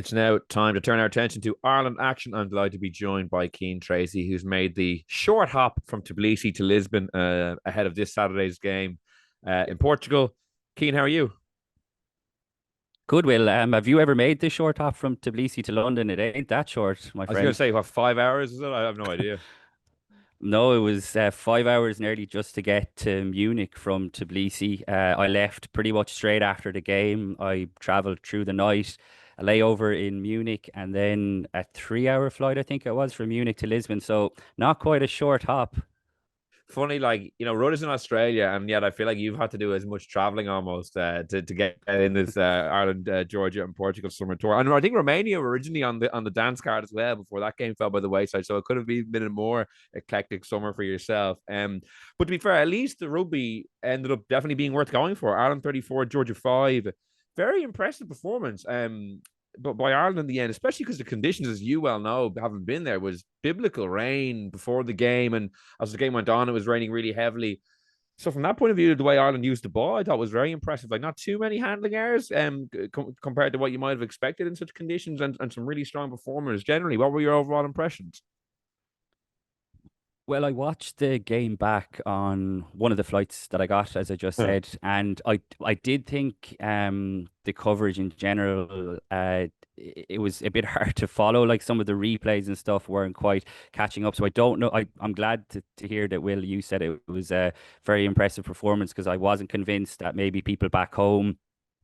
It's now time to turn our attention to Ireland action. I'm delighted to be joined by Cian Tracey, who's made the short hop from Tbilisi to Lisbon ahead of this Saturday's game in Portugal. Cian, how are you? Good, Will. Have you ever made the short hop from Tbilisi to London? It ain't that short, my I was going to friend. say, what, 5 hours is it? I have no idea. No, it was 5 hours nearly just to get to Munich from Tbilisi. I left pretty much straight after the game. I travelled through the night, a layover in Munich, and then a 3 hour flight, I think it was, from Munich to Lisbon. So not quite a short hop. Funny, like, Rudder's in Australia, and yet I feel like you've had to do as much traveling almost to get in this Ireland, Georgia, and Portugal summer tour. And I think Romania were originally on the dance card as well before that game fell by the wayside. So it could have been a more eclectic summer for yourself. But to be fair, at least the rugby ended up definitely being worth going for. Ireland 34, Georgia 5. Very impressive performance. But by Ireland in the end, especially because the conditions, as you well know, having been there, was biblical rain before the game, and as the game went on, it was raining really heavily. So from that point of view, the way Ireland used the ball, I thought was very impressive. Like not too many handling errors, compared to what you might have expected in such conditions, and some really strong performers generally. What were your overall impressions? Well, I watched the game back on one of the flights that I got, as I just said, and I did think the coverage in general it was a bit hard to follow. Like some of the replays and stuff weren't quite catching up. So I don't know. I'm glad to hear that, Will, you said it was a very impressive performance because I wasn't convinced that maybe people back home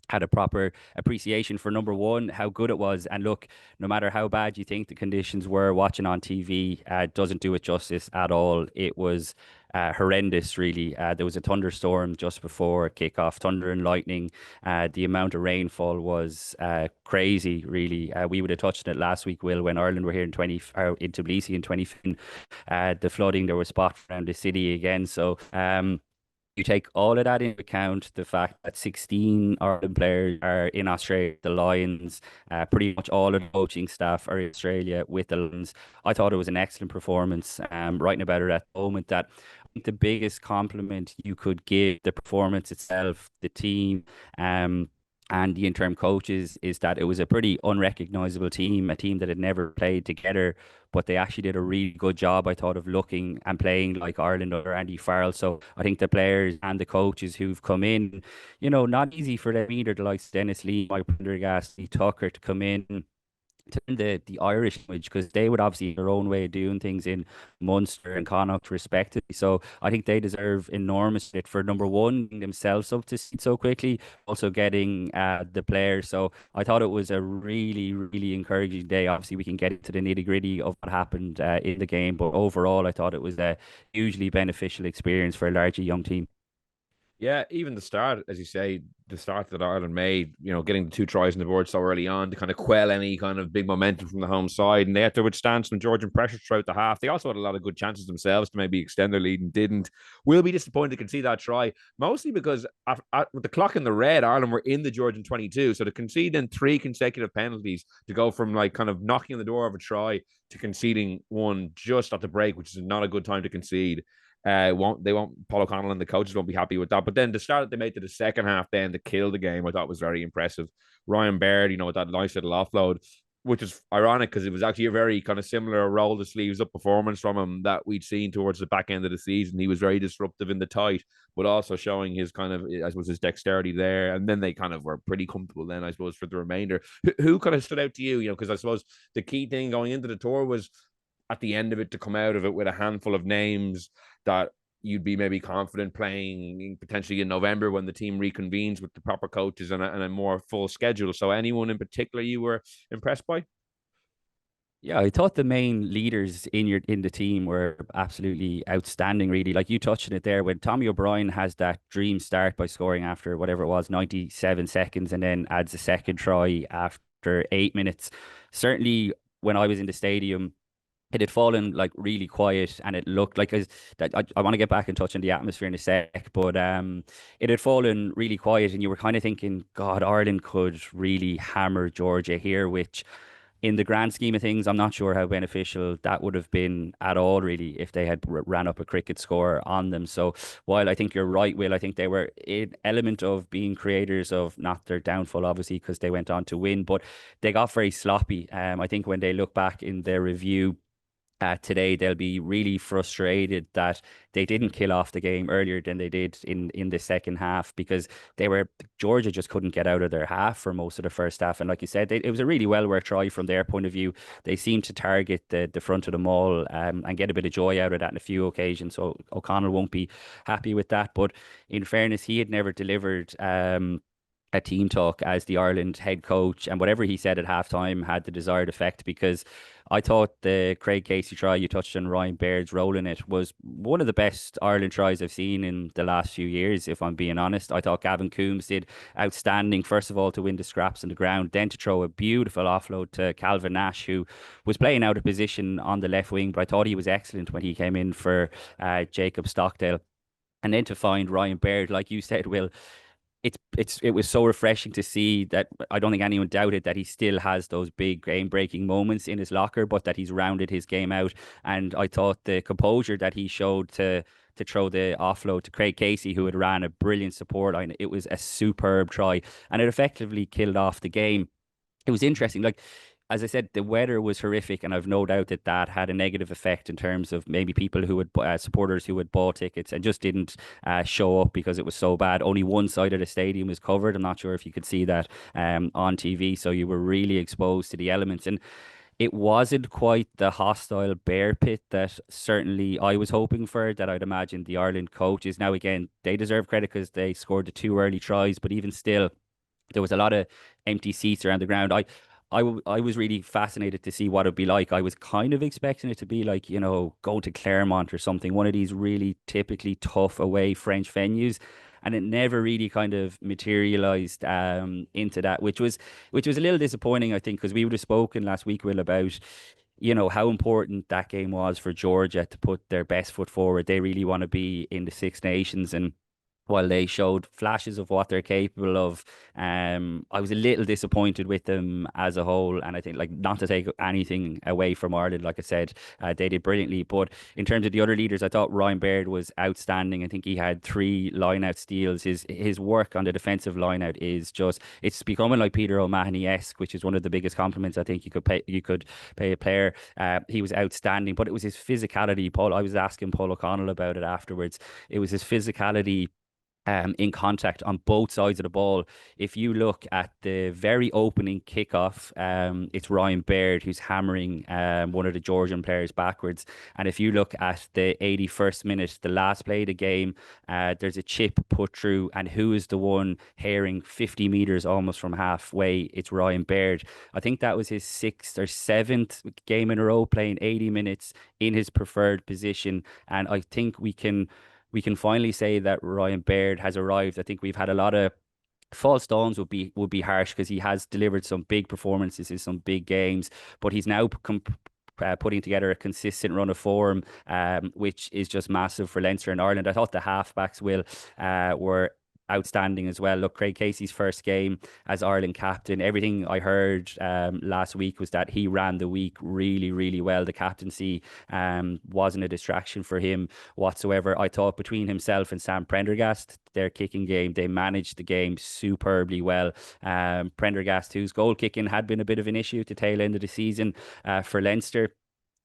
had a proper appreciation for number one, how good it was. And look, no matter how bad you think the conditions were, watching on TV doesn't do it justice at all. It was horrendous, really. There was a thunderstorm just before kickoff, thunder and lightning. The amount of rainfall was crazy, really. We would have touched on it last week, Will, when Ireland were here in Tbilisi in 2015. The flooding, there was spots around the city again. So, you take all of that into account, the fact that 16 Ireland players are in Australia, the Lions, pretty much all of the coaching staff are in Australia with the Lions. I thought it was an excellent performance. Writing about it at the moment, that I think the biggest compliment you could give the performance itself, the team, and the interim coaches is that it was a pretty unrecognizable team, a team that had never played together, but they actually did a really good job, I thought, of looking and playing like Ireland under Andy Farrell. So I think the players and the coaches who've come in, not easy for them either, the likes of Dennis Lee, Mike Prendergast, Lee Tucker to come in turn the Irish language because they would obviously have their own way of doing things in Munster and Connacht respectively. So I think they deserve enormous credit for number one, getting themselves up to speed so quickly, also getting the players. So I thought it was a really, really encouraging day. Obviously, we can get into the nitty gritty of what happened in the game, but overall, I thought it was a hugely beneficial experience for a largely young team. Yeah, even the start, as you say, the start that Ireland made, getting the two tries on the board so early on to kind of quell any kind of big momentum from the home side. And they had to withstand some Georgian pressure throughout the half. They also had a lot of good chances themselves to maybe extend their lead and didn't. Will be disappointed to concede that try, mostly because with the clock in the red, Ireland were in the Georgian 22. So to concede in three consecutive penalties to go from like kind of knocking on the door of a try to conceding one just at the break, which is not a good time to concede. Won't Paul O'Connell and the coaches won't be happy with that. But then the start that they made to the second half, then to kill the game, I thought was very impressive. Ryan Baird, with that nice little offload, which is ironic because it was actually a very kind of similar roll the sleeves up performance from him that we'd seen towards the back end of the season. He was very disruptive in the tight, but also showing his kind of, I suppose, his dexterity there. And then they kind of were pretty comfortable then, I suppose, for the remainder. Who kind of stood out to you? Because I suppose the key thing going into the tour was at the end of it to come out of it with a handful of names that you'd be maybe confident playing potentially in November when the team reconvenes with the proper coaches and a more full schedule. So anyone in particular you were impressed by? Yeah, I thought the main leaders in the team were absolutely outstanding, really. Like you touched on it there, when Tommy O'Brien has that dream start by scoring after whatever it was, 97 seconds, and then adds a second try after 8 minutes. Certainly, when I was in the stadium, it had fallen like really quiet, and it looked like that. I want to get back and touch on the atmosphere in a sec, but it had fallen really quiet, and you were kind of thinking, God, Ireland could really hammer Georgia here, which in the grand scheme of things, I'm not sure how beneficial that would have been at all, really, if they had ran up a cricket score on them. So while I think you're right, Will, I think they were an element of being creators of not their downfall, obviously, because they went on to win, but they got very sloppy. I think when they look back in their review, today they'll be really frustrated that they didn't kill off the game earlier than they did in the second half, because Georgia just couldn't get out of their half for most of the first half. And like you said, it was a really well worth try from their point of view. They seemed to target the front of the maul, and get a bit of joy out of that in a few occasions. So O'Connell won't be happy with that, but in fairness, he had never delivered a team talk as the Ireland head coach, and whatever he said at halftime had the desired effect, because I thought the Craig Casey try, you touched on Ryan Baird's role in it, was one of the best Ireland tries I've seen in the last few years, if I'm being honest. I thought Gavin Coombs did outstanding, first of all, to win the scraps on the ground, then to throw a beautiful offload to Calvin Nash, who was playing out of position on the left wing, but I thought he was excellent when he came in for Jacob Stockdale. And then to find Ryan Baird, like you said, Will, it was so refreshing to see that. I don't think anyone doubted that he still has those big game breaking moments in his locker, but that he's rounded his game out. And I thought the composure that he showed to throw the offload to Craig Casey, who had ran a brilliant support line, it was a superb try, and it effectively killed off the game. It was interesting. Like, as I said, the weather was horrific, and I've no doubt that that had a negative effect in terms of maybe people who would supporters who had bought tickets and just didn't show up because it was so bad. Only one side of the stadium was covered. I'm not sure if you could see that on TV, so you were really exposed to the elements. And it wasn't quite the hostile bear pit that certainly I was hoping for, that I'd imagine the Ireland coaches. Now, again, they deserve credit because they scored the two early tries, but even still, there was a lot of empty seats around the ground. I was really fascinated to see what it'd be like. I was kind of expecting it to be like, going to Claremont or something, one of these really typically tough away French venues. And it never really kind of materialized into that, which was a little disappointing, I think, because we would have spoken last week, Will, about how important that game was for Georgia to put their best foot forward. They really want to be in the Six Nations, and while they showed flashes of what they're capable of, I was a little disappointed with them as a whole. And I think, like, not to take anything away from Ireland, like I said, they did brilliantly. But in terms of the other leaders, I thought Ryan Baird was outstanding. I think he had 3 line-out steals. His work on the defensive line-out is just, it's becoming like Peter O'Mahony-esque, which is one of the biggest compliments I think you could pay a player. He was outstanding, but it was his physicality. I was asking Paul O'Connell about it afterwards. It was his physicality in contact on both sides of the ball. If you look at the very opening kickoff, it's Ryan Baird who's hammering one of the Georgian players backwards. And if you look at the 81st minute, the last play of the game, there's a chip put through, and who is the one herring 50 meters almost from halfway? It's Ryan Baird. I think that was his 6th or 7th game in a row playing 80 minutes in his preferred position. And I think we can finally say that Ryan Baird has arrived. I think we've had a lot of false dawns would be harsh, because he has delivered some big performances in some big games, but he's now putting together a consistent run of form, which is just massive for Leinster and Ireland. I thought the halfbacks were outstanding as well. Look, Craig Casey's first game as Ireland captain, everything I heard last week was that he ran the week really, really well. The captaincy wasn't a distraction for him whatsoever. I thought between himself and Sam Prendergast, their kicking game, they managed the game superbly well. Prendergast, whose goal kicking had been a bit of an issue to tail end of the season for Leinster,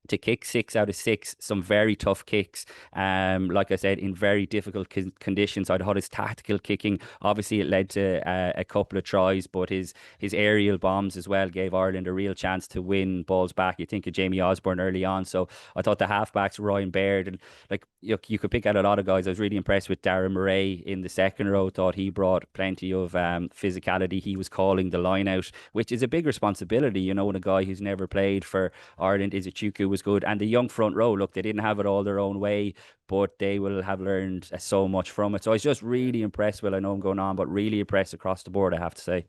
to kick 6 out of 6, some very tough kicks. Like I said, in very difficult conditions. I thought his tactical kicking, obviously, it led to a couple of tries, but his aerial bombs as well gave Ireland a real chance to win balls back. You think of Jamie Osborne early on. So I thought the halfbacks, Ryan Baird, and like you could pick out a lot of guys. I was really impressed with Darren Murray in the second row. Thought he brought plenty of physicality. He was calling the line out, which is a big responsibility, when a guy who's never played for Ireland. Izuchuku was good, and the young front row, look, they didn't have it all their own way, but they will have learned so much from it. So I was just really impressed. Well, I know I'm going on, but really impressed across the board, I have to say.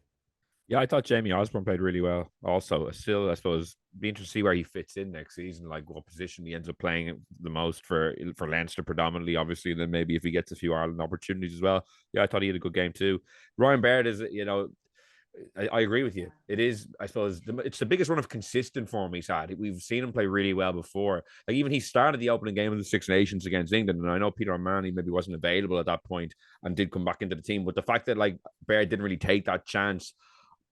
Yeah, I thought Jamie Osborne played really well. Also, still, I suppose, be interested to see where he fits in next season, like what position he ends up playing the most for Leinster predominantly, obviously. And then maybe if he gets a few Ireland opportunities as well. Yeah, I thought he had a good game too. Ryan Baird is, I agree with you. It is, I suppose, it's the biggest run of consistent form he's had. We've seen him play really well before. Like even he started the opening game of the Six Nations against England, and I know Peter O'Mahony maybe wasn't available at that point and did come back into the team. But the fact that like Bear didn't really take that chance,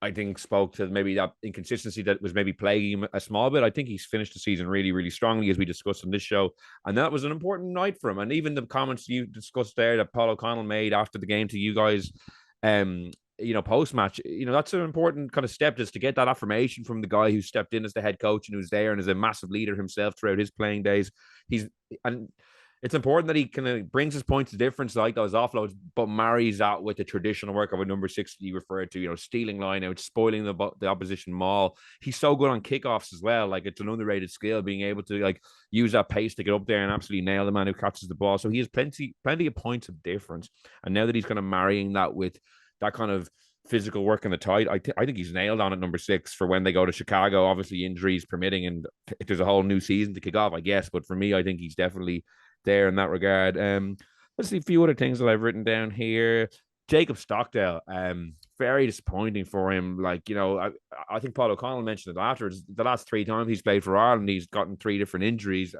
I think spoke to maybe that inconsistency that was maybe plaguing him a small bit. I think he's finished the season really, really strongly, as we discussed on this show. And that was an important night for him. And even the comments you discussed there that Paul O'Connell made after the game to you guys, post match, that's an important kind of step, just to get that affirmation from the guy who stepped in as the head coach and who's there and is a massive leader himself throughout his playing days. And it's important that he kind of brings his points of difference like those offloads, but marries that with the traditional work of a number six that you referred to, stealing line out, spoiling the opposition maul. He's so good on kickoffs as well. Like it's an underrated skill, being able to like use that pace to get up there and absolutely nail the man who catches the ball. So he has plenty of points of difference. And now that he's kind of marrying that with that kind of physical work in the tight, I think he's nailed on at number six for when they go to Chicago. Obviously, injuries permitting, and there's a whole new season to kick off, I guess. But for me, I think he's definitely there in that regard. Let's see a few other things that I've written down here. Jacob Stockdale, very disappointing for him. Like, I think Paul O'Connell mentioned it afterwards. The last 3 times he's played for Ireland, he's gotten 3 different injuries.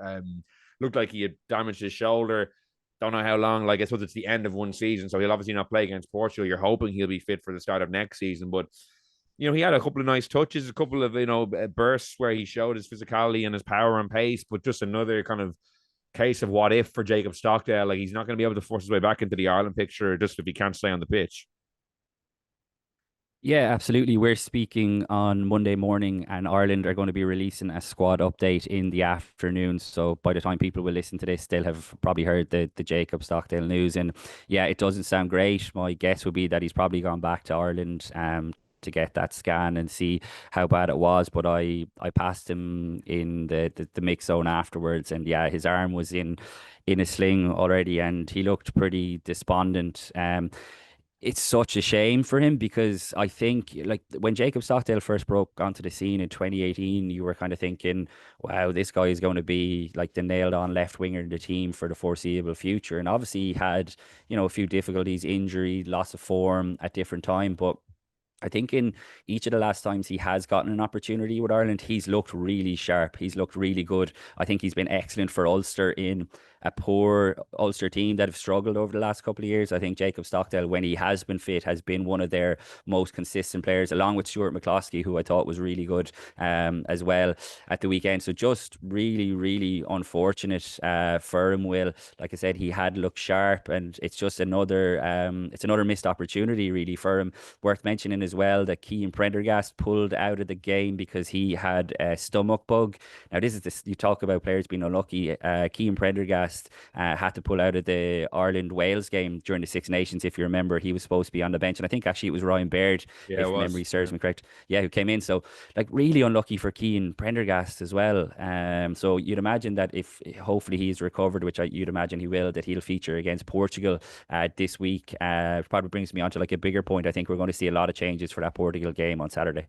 Looked like he had damaged his shoulder. Don't know how long. Like, I suppose it's the end of one season, so he'll obviously not play against Portugal. You're hoping he'll be fit for the start of next season, but he had a couple of nice touches, a couple of bursts where he showed his physicality and his power and pace, but just another kind of case of what if for Jacob Stockdale. Like he's not going to be able to force his way back into the Ireland picture just if he can't stay on the pitch. Yeah, absolutely. We're speaking on Monday morning, and Ireland are going to be releasing a squad update in the afternoon. So by the time people will listen to this, they'll have probably heard the Jacob Stockdale news. And yeah, it doesn't sound great. My guess would be that he's probably gone back to Ireland to get that scan and see how bad it was. But I passed him in the mix zone afterwards, and yeah, his arm was in a sling already, and he looked pretty despondent. It's such a shame for him because I think like when Jacob Stockdale first broke onto the scene in 2018, you were kind of thinking, wow, this guy is going to be like the nailed on left winger in the team for the foreseeable future. And obviously he had, a few difficulties, injury, loss of form at different time, but I think in each of the last times he has gotten an opportunity with Ireland, he's looked really sharp. He's looked really good. I think he's been excellent for Ulster in a poor Ulster team that have struggled over the last couple of years. I think Jacob Stockdale, when he has been fit, has been one of their most consistent players, along with Stuart McCloskey, who I thought was really good as well at the weekend. So just really, really unfortunate for him, Will. Like I said, he had looked sharp, and it's just another missed opportunity really for him. Worth mentioning as well that Cian Prendergast pulled out of the game because he had a stomach bug. Now, this is this you talk about players being unlucky. Cian Prendergast had to pull out of the Ireland Wales game during the Six Nations. If you remember, he was supposed to be on the bench, and I think actually it was Ryan Baird, Yeah, if it was. memory serves me correct. Yeah, who came in. So like really unlucky for Cian Prendergast as well. So you'd imagine that if hopefully he's recovered, which you'd imagine he will, that he'll feature against Portugal this week. Probably brings me on to like a bigger point. I think we're going to see a lot of changes for that Portugal game on Saturday.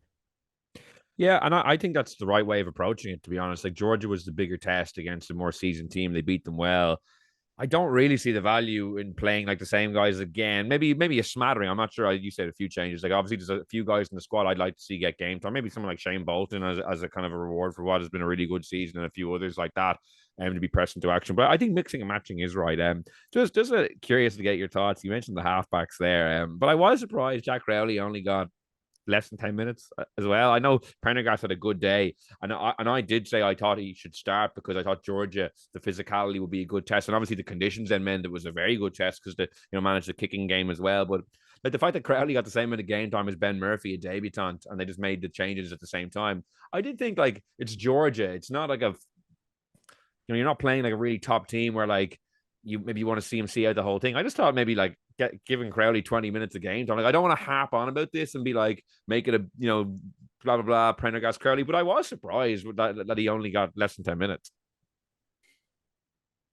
Yeah, and I think that's the right way of approaching it, to be honest. Like Georgia was the bigger test against a more seasoned team. They beat them well. I don't really see the value in playing like the same guys again. Maybe a smattering. I'm not sure. You said a few changes. Like obviously there's a few guys in the squad I'd like to see get game time. Maybe someone like Shane Bolton as a kind of a reward for what has been a really good season, and a few others like that to be pressed into action. But I think mixing and matching is right. Just curious to get your thoughts. You mentioned the halfbacks there, but I was surprised Jack Crowley only got less than 10 minutes as well. I know Prendergast had a good day, and I did say I thought he should start because I thought Georgia, the physicality would be a good test, and obviously the conditions then meant it was a very good test because they managed the kicking game as well. But like the fact that Crowley got the same amount of game time as Ben Murphy, a debutant, and they just made the changes at the same time, I did think like it's Georgia. It's not like you're not playing like a really top team where like you want to see him see out the whole thing. I just thought maybe like giving Crowley 20 minutes of game time. Like I don't want to harp on about this and be like make it a blah blah blah Prendergast Crowley, but I was surprised that he only got less than 10 minutes.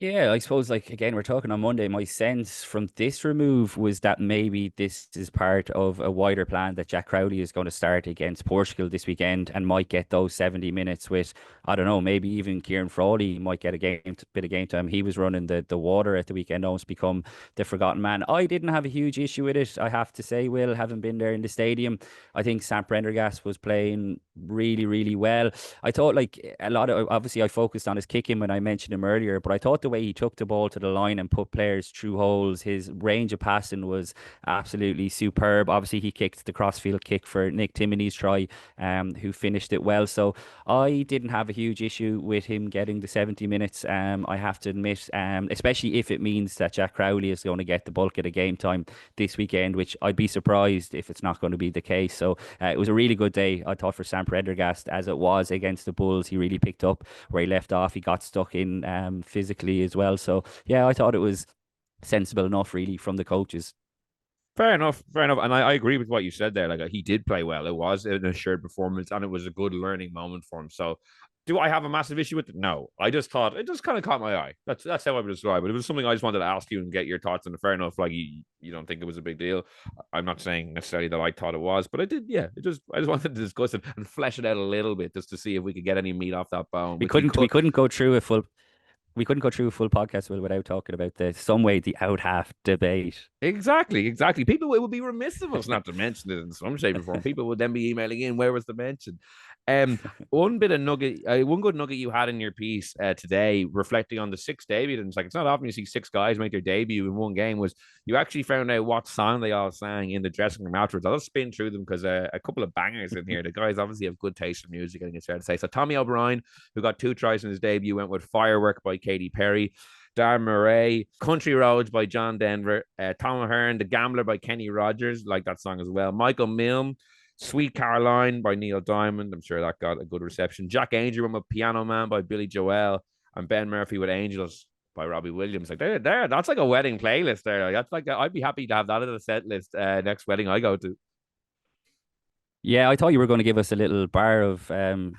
Yeah, I suppose like again we're talking on Monday. My sense from this remove was that maybe this is part of a wider plan that Jack Crowley is going to start against Portugal this weekend and might get those 70 minutes with I don't know, maybe even Cian Tracey might get a bit of game time. He was running the water at the weekend, almost become the forgotten man. I didn't have a huge issue with it, I have to say, Will, having been there in the stadium. I think Sam Prendergast was playing really, really well. I thought like a lot of obviously I focused on his kicking when I mentioned him earlier, but I thought the way he took the ball to the line and put players through holes, his range of passing was absolutely superb. Obviously, he kicked the crossfield kick for Nick Timoney's try, who finished it well. So I didn't have a huge issue with him getting the 70 minutes. I have to admit, especially if it means that Jack Crowley is going to get the bulk of the game time this weekend, which I'd be surprised if it's not going to be the case. So it was a really good day, I thought, for Sam Prendergast as it was against the Bulls. He really picked up where he left off. He got stuck in physically as well. So yeah, I thought it was sensible enough, really, from the coaches. Fair enough, fair enough. And I agree with what you said there. Like he did play well. It was an assured performance and it was a good learning moment for him. So do I have a massive issue with it? No. I just thought it just kind of caught my eye. That's how I would describe it. It was something I just wanted to ask you and get your thoughts on it. Fair enough. Like you don't think it was a big deal. I'm not saying necessarily that I thought it was, but I did, yeah. I just wanted to discuss it and flesh it out a little bit just to see if we could get any meat off that bone, We which we couldn't we could. couldn't go through a full we couldn't go through a full podcast without talking about the some way the out half debate. Exactly, exactly. People, it would be remiss of us not to mention it in some shape or form. People would then be emailing in, where was the mention? One bit of nugget, one good nugget you had in your piece today, reflecting on the six debutants. Like it's not often you see six guys make their debut in one game. Was you actually found out what song they all sang in the dressing room afterwards? I'll spin through them because a couple of bangers in here. The guys obviously have good taste in music, I think it's fair to say. So Tommy O'Brien, who got two tries in his debut, went with "Firework" by Katy Perry. Dar Murray, Country Roads by John Denver, Tom Ahern, The Gambler by Kenny Rogers, like that song as well. Michael Milne, Sweet Caroline by Neil Diamond. I'm sure that got a good reception. Jack Angel with Piano Man by Billy Joel, and Ben Murphy with Angels by Robbie Williams. Like there, that's like a wedding playlist there. Like, that's like I'd be happy to have that in the set list next wedding I go to. Yeah, I thought you were going to give us a little bar of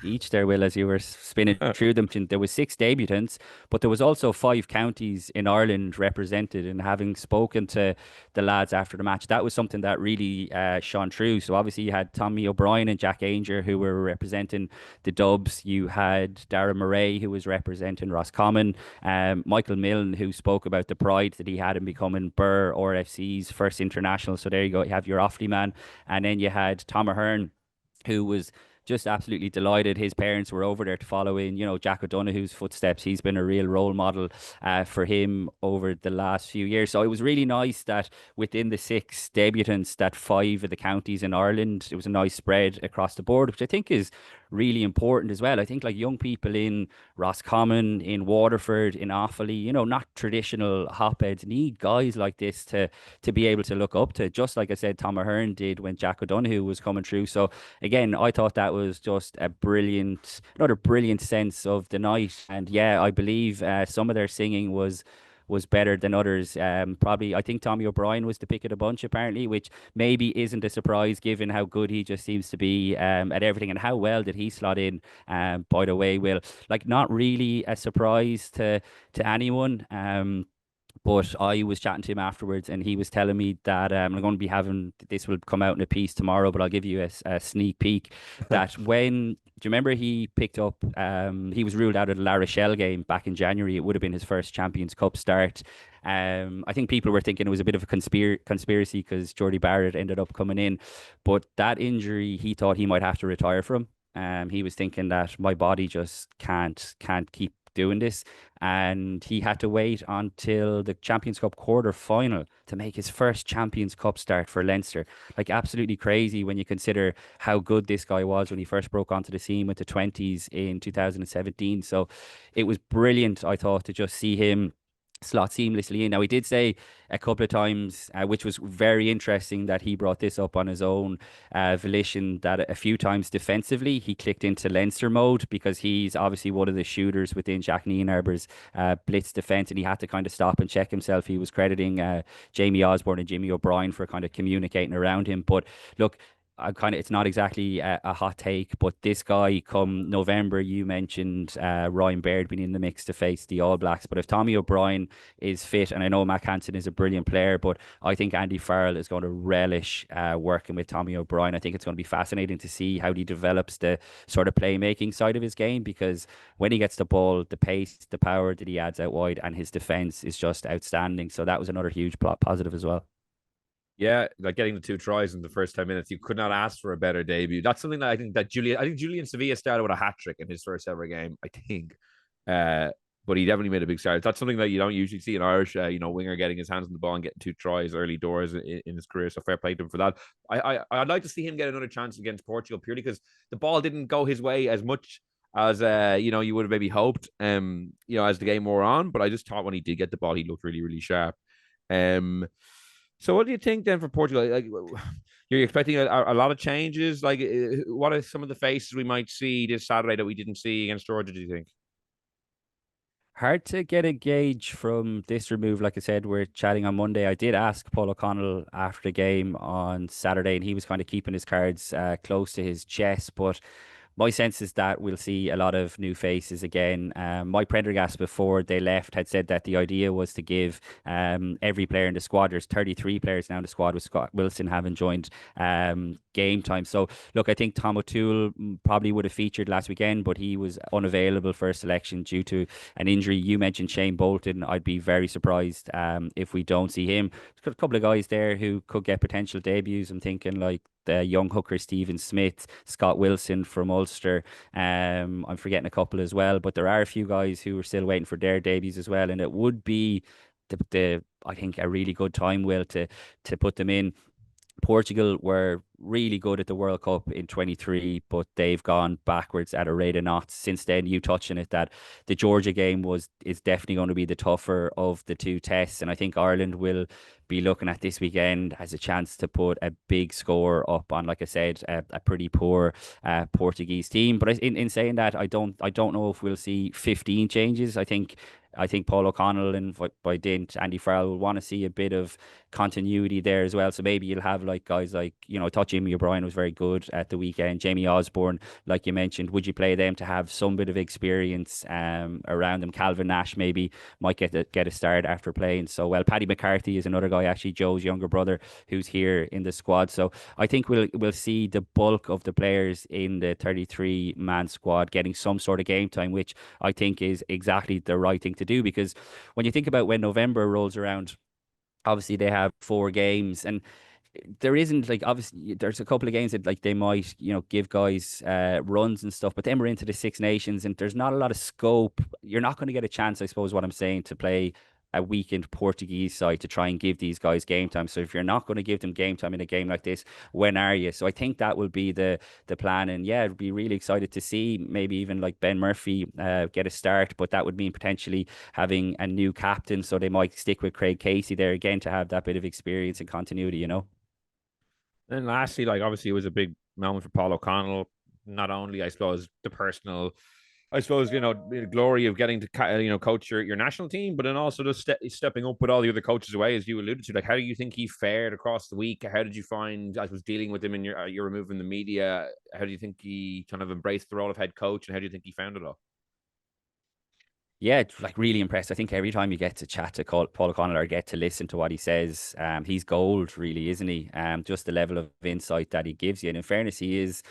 each there, Will, as you were spinning through them. There was six debutants, but there was also five counties in Ireland represented. And having spoken to the lads after the match, that was something that really shone through. So obviously you had Tommy O'Brien and Jack Anger who were representing the Dubs. You had Dara Murray who was representing Roscommon. Michael Milne who spoke about the pride that he had in becoming Burr RFC's first international. So there you go. You have your Offaly man, and then you had Tom Ahern who was just absolutely delighted. His parents were over there to follow in, Jack O'Donoghue's footsteps. He's been a real role model for him over the last few years. So it was really nice that within the six debutants, that five of the counties in Ireland, it was a nice spread across the board, which I think is really important as well. I think like young people in Roscommon, in Waterford, in Offaly, not traditional hotbeds, need guys like this to be able to look up to, just like I said, Tom Ahern did when Jack O'Donoghue was coming through. So again, I thought that was just another brilliant sense of the night. And yeah, I believe some of their singing was better than others. Probably, I think Tommy O'Brien was the pick of the bunch, apparently, which maybe isn't a surprise given how good he just seems to be at everything and how well did he slot in. By the way, Will, like not really a surprise to anyone. But I was chatting to him afterwards, and he was telling me that I'm going to be having this will come out in a piece tomorrow, but I'll give you a sneak peek. That when do you remember he picked up? He was ruled out of the La Rochelle game back in January. It would have been his first Champions Cup start. I think people were thinking it was a bit of a conspiracy because Jordy Barrett ended up coming in, but that injury he thought he might have to retire from. He was thinking that my body just can't keep doing this, and he had to wait until the Champions Cup quarter final to make his first Champions Cup start for Leinster. Like absolutely crazy when you consider how good this guy was when he first broke onto the scene with the 20s in 2017. So it was brilliant, I thought, to just see him slot seamlessly in. Now, he did say a couple of times, which was very interesting, that he brought this up on his own volition, that a few times defensively he clicked into Leinster mode because he's obviously one of the shooters within Jack Nienarber's blitz defence, and he had to kind of stop and check himself. He was crediting Jamie Osborne and Jimmy O'Brien for kind of communicating around him. But look, I kind of, it's not exactly a hot take, but this guy come November, you mentioned Ryan Baird being in the mix to face the All Blacks. But if Tommy O'Brien is fit, and I know Mac Hansen is a brilliant player, but I think Andy Farrell is going to relish working with Tommy O'Brien. I think it's going to be fascinating to see how he develops the sort of playmaking side of his game, because when he gets the ball, the pace, the power that he adds out wide, and his defense is just outstanding. So that was another huge positive as well. Yeah, like getting the two tries in the first 10 minutes, you could not ask for a better debut. That's something that I think Julian Sevilla started with a hat trick in his first ever game, I think. Uh, but he definitely made a big start. That's something that you don't usually see in Irish, winger getting his hands on the ball and getting two tries early doors in his career. So fair play to him for that. I'd like to see him get another chance against Portugal purely because the ball didn't go his way as much as you would have maybe hoped. As the game wore on. But I just thought when he did get the ball, he looked really, really sharp. So what do you think then for Portugal? Like, you're expecting a lot of changes. Like, what are some of the faces we might see this Saturday that we didn't see against Georgia? Do you think? Hard to get a gauge from this remove. Like I said, we're chatting on Monday. I did ask Paul O'Connell after the game on Saturday, and he was kind of keeping his cards close to his chest. But my sense is that we'll see a lot of new faces again. Mike Prendergast, before they left, had said that the idea was to give every player in the squad, there's 33 players now in the squad, with Scott Wilson having joined game time. So, look, I think Tom O'Toole probably would have featured last weekend, but he was unavailable for a selection due to an injury. You mentioned Shane Bolton. I'd be very surprised if we don't see him. There's got a couple of guys there who could get potential debuts. I'm thinking like the young hooker Stephen Smith, Scott Wilson from Ulster. I'm forgetting a couple as well, but there are a few guys who are still waiting for their debuts as well, and it would be the I think a really good time, Will, to put them in. Portugal were really good at the World Cup in 23, but they've gone backwards at a rate of knots since then. You touched on it that the Georgia game is definitely going to be the tougher of the two tests, and I think Ireland will be looking at this weekend as a chance to put a big score up on, like I said, a pretty poor Portuguese team. But in saying that, I don't know if we'll see 15 changes. I think Paul O'Connell and by dint Andy Farrell will want to see a bit of continuity there as well. So maybe you'll have like guys like, I thought Jamie O'Brien was very good at the weekend. Jamie Osborne, like you mentioned, would you play them to have some bit of experience around them? Calvin Nash maybe might get a start after playing so well. Paddy McCarthy is another guy, actually Joe's younger brother, who's here in the squad. So I think we'll see the bulk of the players in the 33-man squad getting some sort of game time, which I think is exactly the right thing to do, because when you think about when November rolls around, obviously they have 4 games, and there isn't, like, obviously there's a couple of games that like they might give guys runs and stuff, but then we're into the Six Nations and there's not a lot of scope. You're not going to get a chance, I suppose what I'm saying, to play a weakened Portuguese side to try and give these guys game time. So if you're not going to give them game time in a game like this, when are you? So I think that will be the plan. And yeah, I'd be really excited to see maybe even like Ben Murphy get a start, but that would mean potentially having a new captain. So they might stick with Craig Casey there again to have that bit of experience and continuity. And lastly, like obviously it was a big moment for Paul O'Connell. Not only, I suppose, the personal, I suppose, the glory of getting to coach your national team, but then also just stepping up with all the other coaches away, as you alluded to. Like, how do you think he fared across the week? How did you find, I was dealing with him in your removing the media? How do you think he kind of embraced the role of head coach, and how do you think he found it all? Yeah, like really impressed. I think every time you get to chat to Paul O'Connell or get to listen to what he says, he's gold, really, isn't he? Just the level of insight that he gives you. And in fairness, he is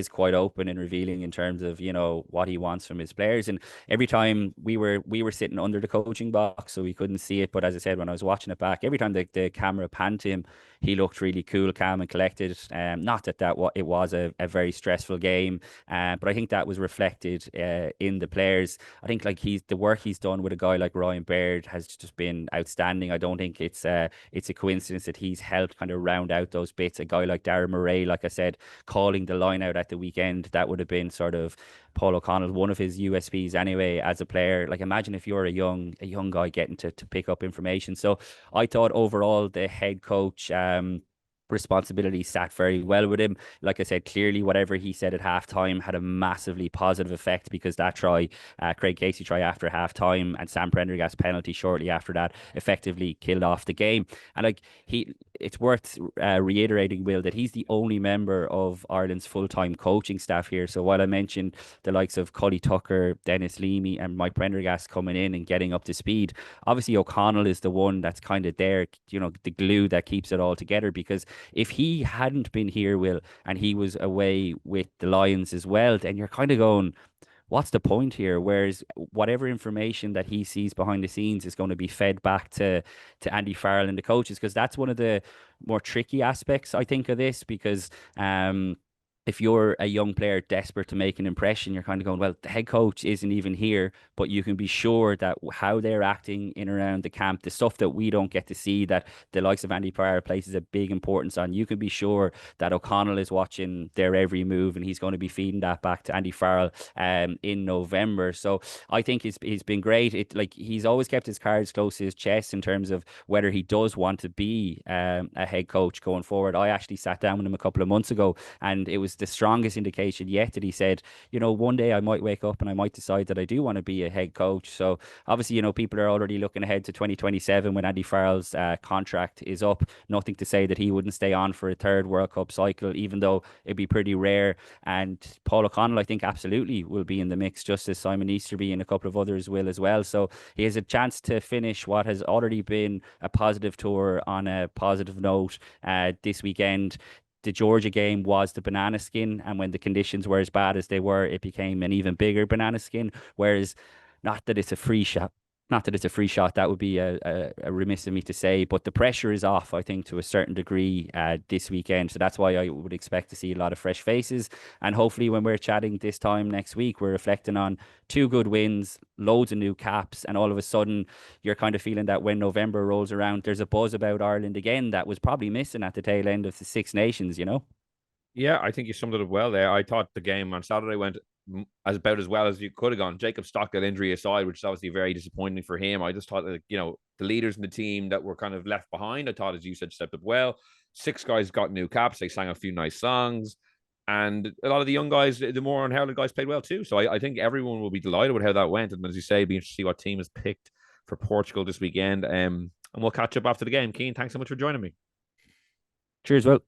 quite open and revealing in terms of what he wants from his players. And every time we were sitting under the coaching box, so we couldn't see it. But as I said, when I was watching it back, every time the camera panned to him, he looked really cool, calm, and collected. Not that it was a very stressful game, but I think that was reflected in the players. I think like the work he's done with a guy like Ryan Baird has just been outstanding. I don't think it's a coincidence that he's helped kind of round out those bits. A guy like Darren Murray, like I said, calling the line out at the weekend, that would have been sort of Paul O'Connell, one of his USPs anyway as a player. Like, imagine if you're a young guy getting to pick up information. So I thought overall the head coach responsibility sat very well with him. Like I said, clearly whatever he said at halftime had a massively positive effect, because that try, Craig Casey try after halftime and Sam Prendergast penalty shortly after that, effectively killed off the game. And like it's worth reiterating, Will, that he's the only member of Ireland's full-time coaching staff here. So while I mentioned the likes of Cully Tucker, Dennis Leamy, and Mike Prendergast coming in and getting up to speed, obviously O'Connell is the one that's kind of there, the glue that keeps it all together. Because if he hadn't been here, Will, and he was away with the Lions as well, then you're kind of going, what's the point here? Whereas whatever information that he sees behind the scenes is going to be fed back to Andy Farrell and the coaches, because that's one of the more tricky aspects, I think, of this. Because if you're a young player desperate to make an impression, you're kind of going, well, the head coach isn't even here, but you can be sure that how they're acting in around the camp, the stuff that we don't get to see, that the likes of Andy Pryor places a big importance on, you can be sure that O'Connell is watching their every move, and he's going to be feeding that back to Andy Farrell in November. So I think he's been great. He's always kept his cards close to his chest in terms of whether he does want to be a head coach going forward. I actually sat down with him a couple of months ago, and it was the strongest indication yet that he said, one day I might wake up and I might decide that I do want to be a head coach. So obviously, people are already looking ahead to 2027 when Andy Farrell's contract is up. Nothing to say that he wouldn't stay on for a third World Cup cycle, even though it'd be pretty rare. And Paul O'Connell, I think, absolutely will be in the mix, just as Simon Easterby and a couple of others will as well. So he has a chance to finish what has already been a positive tour on a positive note this weekend. The Georgia game was the banana skin, and when the conditions were as bad as they were, it became an even bigger banana skin. Whereas, not that it's a free shot, not that it's a free shot, that would be a remiss of me to say, but the pressure is off, I think, to a certain degree this weekend. So that's why I would expect to see a lot of fresh faces. And hopefully, when we're chatting this time next week, we're reflecting on two good wins, loads of new caps, and all of a sudden, you're kind of feeling that when November rolls around, there's a buzz about Ireland again that was probably missing at the tail end of the Six Nations. Yeah, I think you summed it up well there. I thought the game on Saturday went about as well as you could have gone. Jacob Stockdale injury aside, which is obviously very disappointing for him. I just thought that, the leaders in the team that were kind of left behind, I thought, as you said, stepped up well. Six guys got new caps. They sang a few nice songs. And a lot of the young guys, the more unheralded guys, played well too. So I think everyone will be delighted with how that went. And as you say, be interested to see what team is picked for Portugal this weekend. And we'll catch up after the game. Cian, thanks so much for joining me. Cheers, Will.